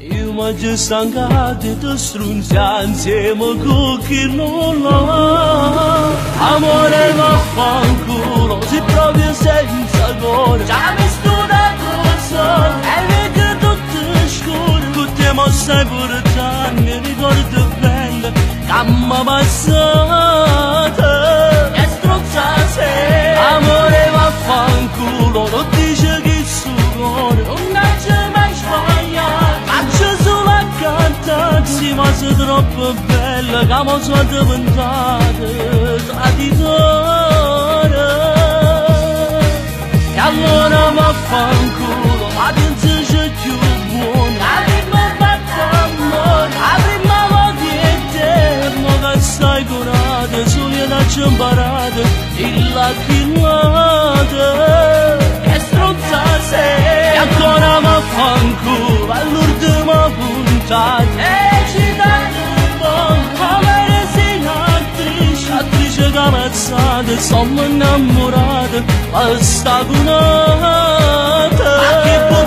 Io mi già stancato di strunzare insieme con chi non l'ha. Amore vaffanculo, se proprio senza cuore. Già mi studato solo, e vedi tutto scuro. Tutte mosse portare, mi ricordo belle, che mi passate. E strozza sei. Amore vaffanculo, non dice che il suo cuore non c'è mai sbagliato. Sì, ma sei troppo bella che mi sono diventata traditore. E allora vaffanculo, ma pensi c'è più buono. La prima fatta amore, la prima volta è eterno che stai curata, solo da ci imparate, il lacrimate. Che strozza sei, e ancora vaffanculo, all'ultima puntata. Camezzate, sono innamorate, basta con te.